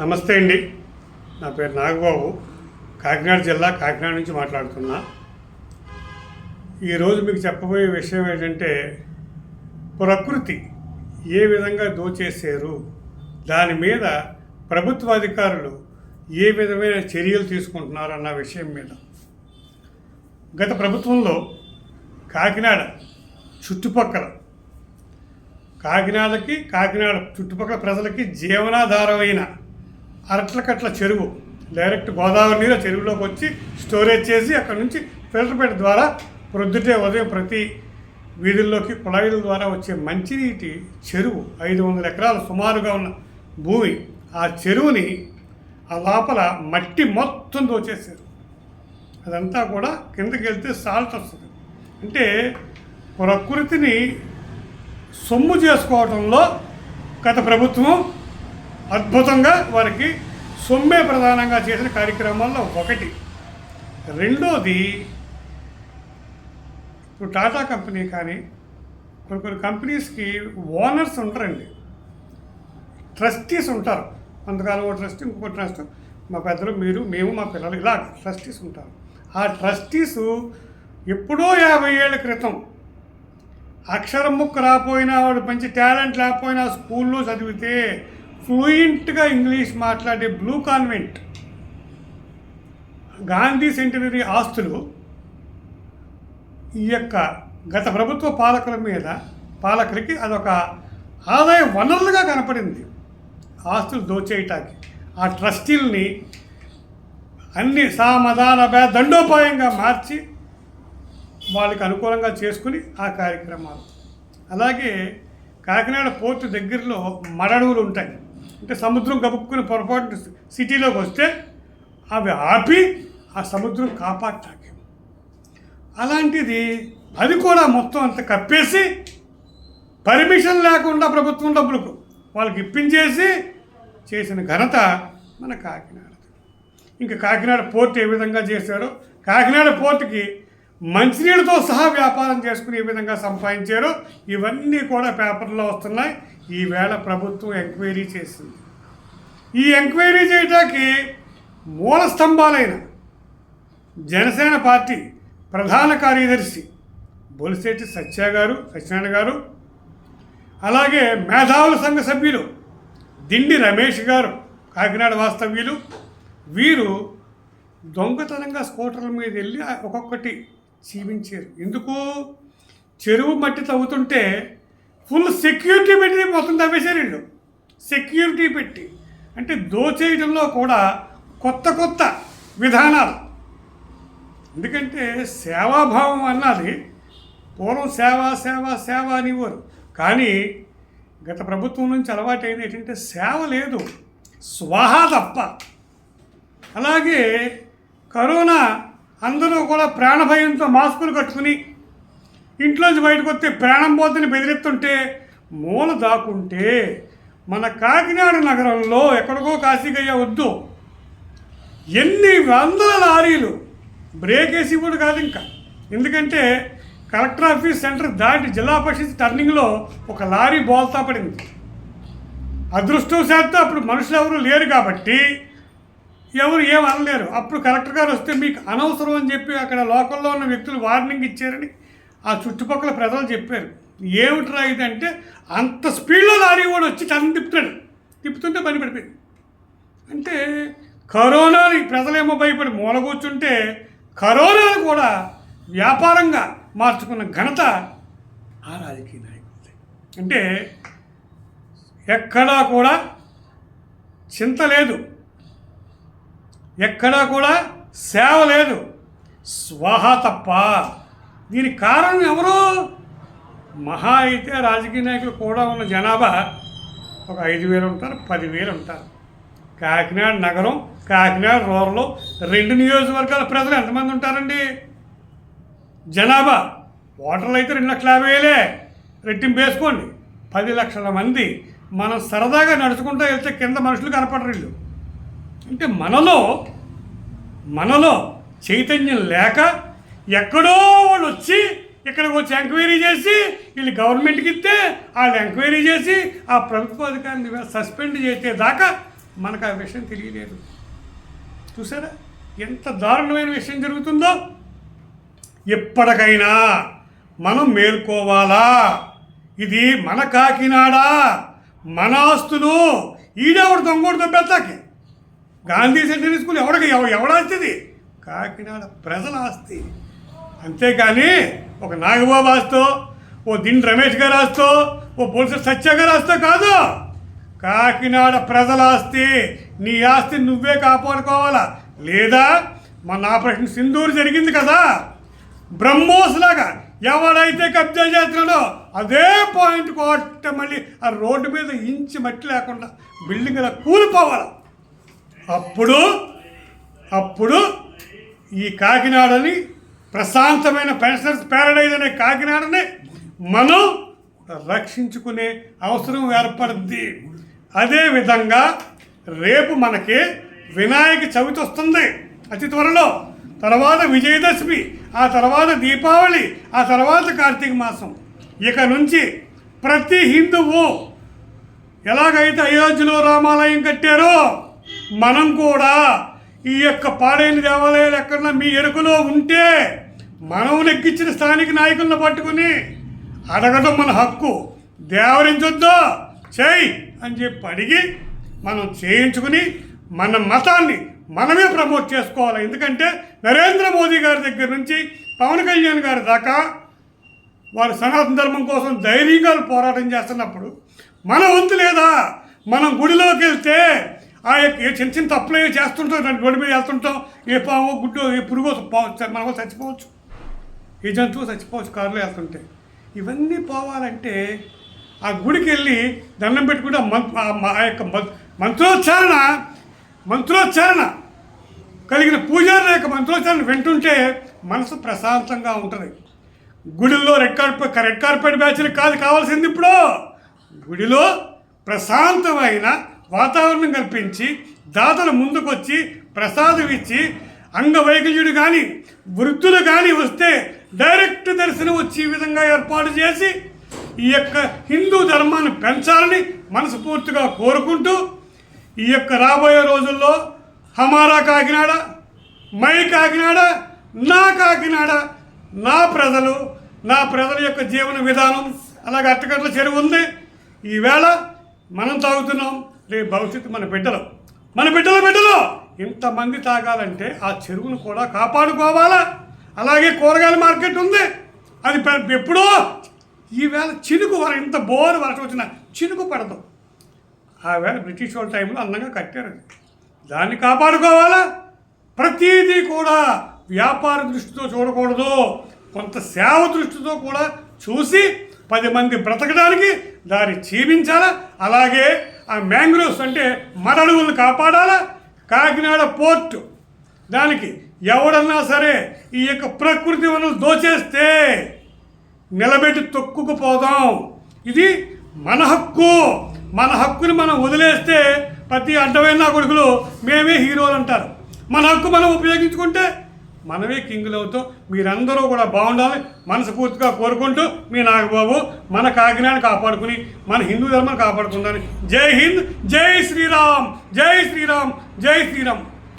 నమస్తే అండి. నా పేరు నాగబాబు. కాకినాడ జిల్లా కాకినాడ నుంచి మాట్లాడుతున్నా. ఈరోజు మీకు చెప్పబోయే విషయం ఏంటంటే, ప్రకృతి ఏ విధంగా దోచేశారు, దాని మీద ప్రభుత్వ అధికారులు ఏ విధమైన చర్యలు తీసుకుంటున్నారు అన్న విషయం మీద. గత ప్రభుత్వంలో కాకినాడ చుట్టుపక్కల కాకినాడ చుట్టుపక్కల ప్రజలకి జీవనాధారమైన అరట్లకట్ల చెరువు డైరెక్ట్ గోదావరి నీరు చెరువులోకి వచ్చి స్టోరేజ్ చేసి అక్కడ నుంచి ఫిల్టర్పేట ద్వారా ప్రొద్దుటే ఉదయం ప్రతి వీధుల్లోకి కుళాయిల ద్వారా వచ్చే మంచినీటి చెరువు 500 ఎకరాలు సుమారుగా ఉన్న భూమి. ఆ చెరువుని ఆ లోపల మట్టి మొత్తం దోచేశారు. అదంతా కూడా కిందకి వెళ్తే సాల్ట్ వస్తుంది. అంటే ప్రకృతిని సొమ్ము చేసుకోవడంలో గత ప్రభుత్వం అద్భుతంగా వారికి సొమ్మే ప్రధానంగా చేసిన కార్యక్రమాల్లో ఒకటి. రెండోది, ఇప్పుడు టాటా కంపెనీ కానీ కొన్ని కంపెనీస్కి ఓనర్స్ ఉంటారండి, ట్రస్టీస్ ఉంటారు. కొంతకాలం ఒక ట్రస్ట్, ఇంకొక ట్రస్ట్, మా పెద్దలు, మేము, మా పిల్లలు, ఇలా ట్రస్టీస్ ఉంటారు. ఆ ట్రస్టీసు ఎప్పుడో 50 ఏళ్ల క్రితం అక్షరం ముక్క రాపోయినా, వాడు మంచి టాలెంట్ లేకపోయినా స్కూల్లో చదివితే ఫ్లూయెంట్గా ఇంగ్లీష్ మాట్లాడే బ్లూ కాన్వెంట్ గాంధీ సెంటినరీ ఆస్తులు ఈ యొక్క గత ప్రభుత్వ పాలకులకి అదొక ఆదాయ వనరులుగా కనపడింది. ఆస్తులు దోచేయటానికి ఆ ట్రస్టీల్ని అన్ని సామధాన దండోపాయంగా మార్చి వాళ్ళకి అనుకూలంగా చేసుకుని ఆ కార్యక్రమాలు. అలాగే కాకినాడ పోర్టు దగ్గరలో మడడుగులు ఉంటాయి. అంటే సముద్రం కప్పుకుని పొరపాటు సిటీలోకి వస్తే అవి ఆపి ఆ సముద్రం కాపాడటానికి. అలాంటిది అది కూడా మొత్తం అంత కప్పేసి పర్మిషన్ లేకుండా ప్రభుత్వం డబ్బులకు వాళ్ళకి ఇప్పించేసి చేసిన ఘనత మన కాకినాడ. ఇంకా కాకినాడ పోర్టు ఏ విధంగా చేశారో, కాకినాడ పోర్టుకి మంచినీళ్ళతో సహా వ్యాపారం చేసుకుని ఏ విధంగా సంపాదించారో ఇవన్నీ కూడా పేపర్లో వస్తున్నాయి. ఈవేళ ప్రభుత్వం ఎంక్వైరీ చేసింది. ఈ ఎంక్వైరీ చేయడానికి మూల స్తంభాలైన జనసేన పార్టీ ప్రధాన కార్యదర్శి బొలిశెట్టి సత్యనారాయణ గారు, అలాగే మేధావుల సంఘ సభ్యులు దిండి రమేష్ గారు, కాకినాడ వాస్తవ్యులు, వీరు దొంగతనంగా స్కూటర్ల మీద వెళ్ళి ఒక్కొక్కటి చీవించారు. ఎందుకు? చెరువు మట్టి తవ్వుతుంటే ఫుల్ సెక్యూరిటీ పెట్టి మొత్తం తవ్వేశారు వీళ్ళు. సెక్యూరిటీ పెట్టి అంటే దోచేయడంలో కూడా కొత్త విధానాలు. ఎందుకంటే సేవాభావం అన్నది పూర్వం సేవ అనేవారు. కానీ గత ప్రభుత్వం నుంచి అలవాటైంది ఏంటంటే సేవ లేదు, స్వాహా తప్ప. అలాగే కరోనా అందరూ కూడా ప్రాణభయంతో మాస్కులు కట్టుకుని ఇంట్లోంచి బయటకు వస్తే ప్రాణం పోతని బెదిరిస్తుంటే మూల దాక్కుంటే మన కాకినాడ నగరంలో ఎక్కడికో కాశీగయ్య వద్దు ఎన్ని వందల లారీలు బ్రేక్ వేసి కూడా కాదు ఇంకా. ఎందుకంటే కలెక్టర్ ఆఫీస్ సెంటర్ దాటి జిల్లా పరిషత్ టర్నింగ్లో ఒక లారీ బోల్తా పడింది. అదృష్టవశాత్తు అప్పుడు మనుషులు ఎవరు లేరు కాబట్టి ఎవరు ఏం అనలేరు. అప్పుడు కలెక్టర్ గారు వస్తే మీకు అనవసరం అని చెప్పి అక్కడ లోకల్లో ఉన్న వ్యక్తులు వార్నింగ్ ఇచ్చారని ఆ చుట్టుపక్కల ప్రజలు చెప్పారు. ఏమిట్రా ఇదంటే అంత స్పీడ్లో లారీ కూడా వచ్చి టర్న్ తిప్పుతుంటే పని పడిపోయింది. అంటే కరోనాని ప్రజలేమో భయపడి మూల కూర్చుంటే కరోనాను కూడా వ్యాపారంగా మార్చుకున్న ఘనత ఆ రాజకీయ నాయకులది. అంటే ఎక్కడా కూడా చింత లేదు, ఎక్కడా కూడా సేవ లేదు, స్వాహ తప్ప. దీనికి కారణం ఎవరు? మహా అయితే రాజకీయ నాయకులు కూడా ఉన్న జనాభా ఒక 5,000 ఉంటారు, 10,000 ఉంటారు. కాకినాడ నగరం, కాకినాడ రూరల్ 2 నియోజకవర్గాల ప్రజలు ఎంతమంది ఉంటారండి జనాభా? ఓటర్లు అయితే 2,50,000 రెట్టింపు వేసుకోండి, 10 లక్షల మంది. మనం సరదాగా నడుచుకుంటూ వెళ్తే కింద మనుషులు కనపడరు వీళ్ళు. అంటే మనలో చైతన్యం లేక ఎక్కడో వాళ్ళు వచ్చి ఇక్కడికి వచ్చి ఎంక్వైరీ చేసి వీళ్ళు గవర్నమెంట్కి ఇస్తే వాళ్ళు ఎంక్వైరీ చేసి ఆ ప్రభుత్వ అధికారిని సస్పెండ్ చేసే దాకా మనకు ఆ విషయం తెలియలేదు. చూసారా ఎంత దారుణమైన విషయం జరుగుతుందో. ఎప్పటికైనా మనం మేల్కోవాలా. ఇది మన కాకినాడ, మన ఆస్తులు. ఈడెవడు దొంగోడు దొబ్బెత్తాకి. గాంధీ సెంటరీ స్కూల్ ఎవడాస్తిది? కాకినాడ ప్రజల ఆస్తి. అంతేకాని ఒక నాగబాబు ఆస్తో, ఓ దిండి రమేష్ గారు ఆస్తో, ఓ పోలీసు సత్య గారు ఆస్తో కాదు. కాకినాడ ప్రజల ఆస్తి. నీ ఆస్తి నువ్వే కాపాడుకోవాలా. లేదా మన ఆపరేషన్ సింధూర్ జరిగింది కదా, బ్రహ్మోస్ లాగా ఎవడైతే కబ్జా చేస్తున్నాడో అదే పాయింట్ కొట్ట మళ్ళీ ఆ రోడ్డు మీద ఇంచి మట్టి లేకుండా బిల్డింగ్ అలా కూలిపోవాలి. అప్పుడు ఈ కాకినాడని, ప్రశాంతమైన పెన్షనర్స్ ప్యారడైజ్ అనే కాకినాడని మనం రక్షించుకునే అవసరం ఏర్పడుద్ది. అదేవిధంగా రేపు మనకి వినాయక చవితి వస్తుంది అతి త్వరలో. తర్వాత విజయదశమి, ఆ తర్వాత దీపావళి, ఆ తర్వాత కార్తీక మాసం. ఇక నుంచి ప్రతి హిందువు ఎలాగైతే అయోధ్యలో రామాలయం కట్టారో మనం కూడా ఈ యొక్క పాడైన దేవాలయాలు ఎక్కడన్నా మీ ఎరుకలో ఉంటే మనం నెగ్గించిన స్థానిక నాయకులను పట్టుకుని అడగడం మన హక్కు. దేవరించొద్దు చేయి అని చెప్పి అడిగి మనం చేయించుకుని మన మతాన్ని మనమే ప్రమోట్ చేసుకోవాలి. ఎందుకంటే నరేంద్ర మోదీ గారి దగ్గర నుంచి పవన్ కళ్యాణ్ గారి దాకా వారు సనాతన ధర్మం కోసం ధైర్యంగా పోరాటం చేస్తున్నప్పుడు మన వంతు లేదా? మనం గుడిలోకి వెళ్తే ఆ యొక్క చిన్న చిన్న తప్పులు చేస్తుంటాం, దాని రోడ్డు మీద వెళ్తుంటాం. ఏ పాము గుడ్డు ఏ పురుగు మనం చచ్చిపోవచ్చు, ఏ జంతువు చచ్చిపోవచ్చు కారులో వెళ్తుంటే. ఇవన్నీ పోవాలంటే ఆ గుడికి వెళ్ళి దండం పెట్టుకుంటే ఆ యొక్క మంత్రోచ్చారణ కలిగిన పూజారుల యొక్క మంత్రోచ్చారణ వింటుంటే మనసు ప్రశాంతంగా ఉంటుంది. గుడిలో రెడ్ కార్పెట్ బ్యాచ్లు కావాల్సింది. ఇప్పుడు గుడిలో ప్రశాంతమైన వాతావరణం కల్పించి దాతలు ముందుకొచ్చి ప్రసాదం ఇచ్చి అంగవైకల్యుడు కానీ వృద్ధులు కానీ వస్తే డైరెక్ట్ దర్శనం వచ్చి ఈ విధంగా ఏర్పాటు చేసి ఈ యొక్క హిందూ ధర్మాన్ని పెంచాలని మనస్ఫూర్తిగా కోరుకుంటూ ఈ యొక్క రాబోయే రోజుల్లో హమారా కాకినాడ, మై కాకినాడ, నా కాకినాడ, నా ప్రజల యొక్క జీవన విధానం. అలాగే అట్టగట్ల చెరువు ఉంది. ఈవేళ మనం తాగుతున్నాం, రేపు భవిష్యత్తు మన బిడ్డలు ఇంతమంది తాగాలంటే ఆ చెరువును కూడా కాపాడుకోవాలా. అలాగే కూరగాయల మార్కెట్ ఉంది, అది ఎప్పుడో ఈవేళ చినుకు ఇంత బోరు వర్షం వచ్చిన చినుకు పడదు. ఆ వేళ బ్రిటిష్ వాళ్ళ టైంలో అందంగా కట్టారు. దాన్ని కాపాడుకోవాలా. ప్రతిదీ కూడా వ్యాపార దృష్టితో చూడకూడదు, కొంత సేవ దృష్టితో కూడా చూసి 10 మంది బ్రతకడానికి దాన్ని జీవించాలా. అలాగే ఆ మ్యాంగ్రోవ్స్ అంటే మరడుగులను కాపాడాలా. కాకినాడ పోర్టు దానికి ఎవడన్నా సరే ఈ యొక్క ప్రకృతి వనరులు దోచేస్తే నిలబెట్టి తొక్కుకుపోదాం. ఇది మన హక్కుని మనం వదిలేస్తే ప్రతి అడ్డమైన కొడుకులు మేమే హీరోలు అంటారు. మన హక్కు మనం ఉపయోగించుకుంటే మనమే కింగులు అవుతాం. మీరందరూ కూడా బాగుండాలి మనస్ఫూర్తిగా కోరుకుంటూ మీ నాగబాబు మన కాకినాడ కాపాడుకుని మన హిందూ ధర్మాన్ని కాపాడుకుందని. జై హింద్, జై శ్రీరామ్, జై శ్రీరామ్, జై శ్రీరామ్.